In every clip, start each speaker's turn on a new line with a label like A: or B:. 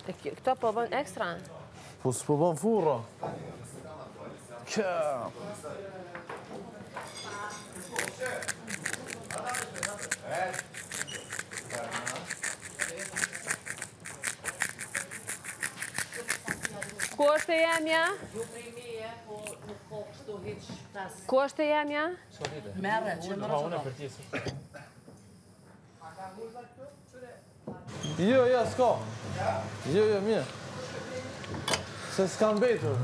A: Këto po bën ekstra?
B: Po s'po bën furra. Kja.
A: Ku është e jemja? Ku është e jemja?
C: Merre, që më rëqo.
B: Jo, s'ka. Jo, mirë. Se s'kan betur.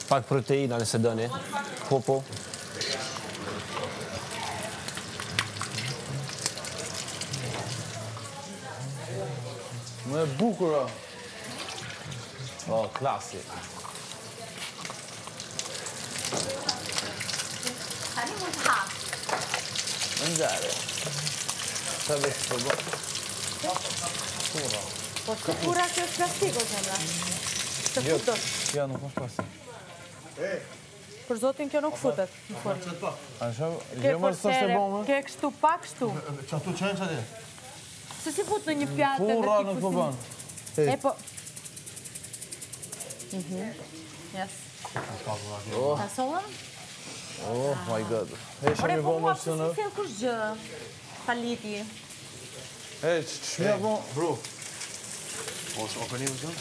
D: Pak proteina nëse dëni. Po.
B: Më e bukura.
D: O, klasi.
C: Tani mund të hap.
D: Mëngjare. Sa veç të bë.
B: Furra.
A: Po që furra që është plastiko, qëndra? Të futot.
B: Ja, nuk është plastik.
A: Për zotin kjo nuk futet.
B: A shumë, jo mërë së se bomë?
A: Ke kështu pa kështu.
B: Që atu qenë që ati?
A: Se si fut në një pjatë dhe
B: Furra
A: ti
B: nuk po
A: fusin.
B: banë.
A: E po... Yes. Ta sola?
B: Oh my god. E
A: Ore,
B: shumë i
A: po
B: bo
A: mua
B: më
A: pëse
B: që në...
A: si thellë kush gjë? Paliti.
B: E, që shmja bo...
E: Bro. O për një vëzën?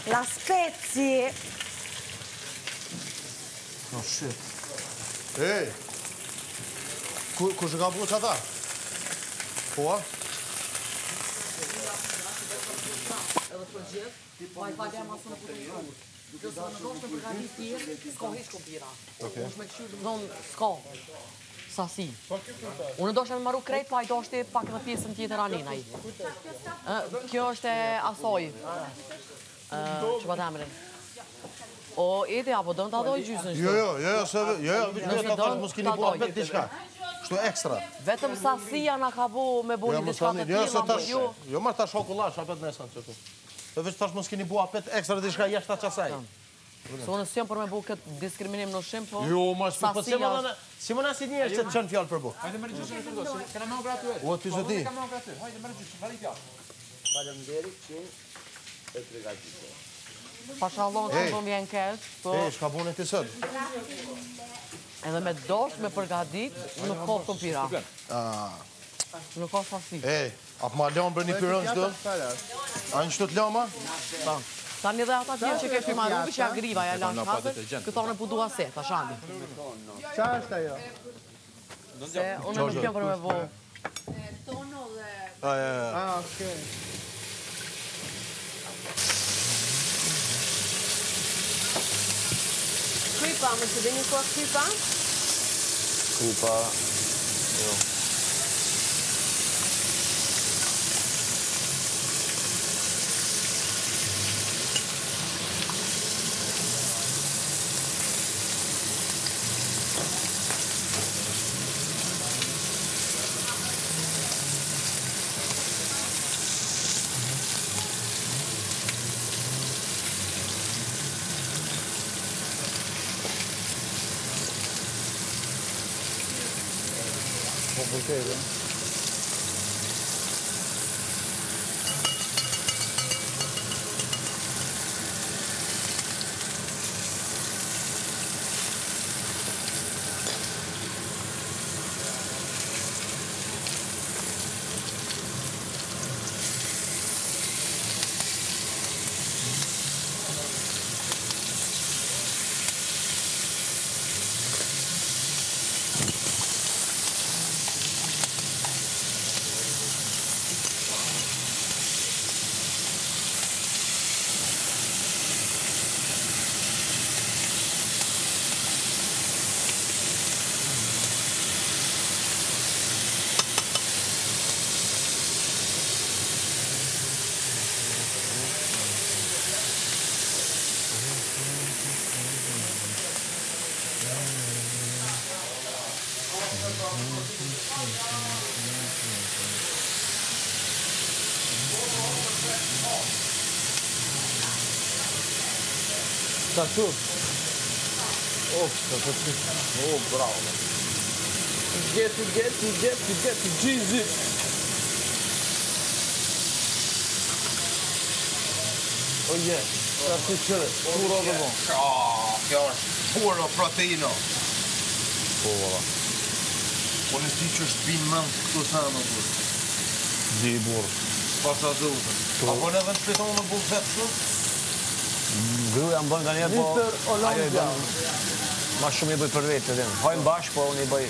A: La spezi.
E: Oh shit. Ej! Kush e ka bu që ata? Po a?
C: Edhe për gjithë, pa i falja masë në putë një rrugë. Nëse në doshtë në përgatit tjerë, s'ka hish kompira. Unë shme këshyrë dëmë zonë s'ka. Sasi. Unë doshtë me maru krejt, pa i doshtë pak edhe pjesën tjetër anina i. Kjo është e asoj. Që pa temrin. O, eti, apo dëmë të adoj gjysën shtu?
E: Jo, vishë ta mos keni bua vetë diçka. Kështu ekstra.
C: Vetëm sasia na ka bu me bu një diçka të tjela, më ju.
E: Jo, marrë ta shokullash, apet nesën që tu. Dhe veç tash mos keni bua apet ekstra diçka jashtë ta qasaj.
C: Se unë s'jam për me bu këtë diskriminim në shim, po...
E: Jo, ma shpe, po si më nasi një është që të qënë fjallë për bu.
F: Hajde më rëgjyshë në kërdoj, këna me o gratuet.
E: O, ty zëti.
F: Këna me o gratuet, hajde më rëgjyshë, vali fjallë.
D: Faleminderit që e pregatit.
C: Pashallon që më vjen keq, po...
E: E, shka bune ti sët?
C: Edhe me dosh, me përgadit, nuk ka kompira. Nuk ka sasi.
E: E, apë ma lamë për një pyrën qdo? A një qdo të lama?
C: Tani dhe ata tjerë që ke filmaru, që ja griva, ja lanë shkatër, këto në pudua se, ta shandi.
B: Qa është ajo?
C: Se unë nuk jam për me vo.
A: Tono dhe...
B: Okej.
A: Krypa, më që dhe një kohë krypa?
D: Krypa... Jo.
B: Vërtetë. Kështu.
D: Bravo.
B: Get, Jeezy. Oh yeah. Kështu qëre. Puro dhe bon.
G: Kjo është puro proteino.
B: Po, valla.
G: Po në ti që është pinë mëndë këtu sa më burë.
B: Di burë.
G: Pa sa zotë. Apo në edhe në shpetonë në burë vetë shumë?
D: Gruja më bën nga njerë, po...
B: Mr. Olympia.
D: Ma shumë i bëj për vetë, hajmë bashkë, po unë i bëj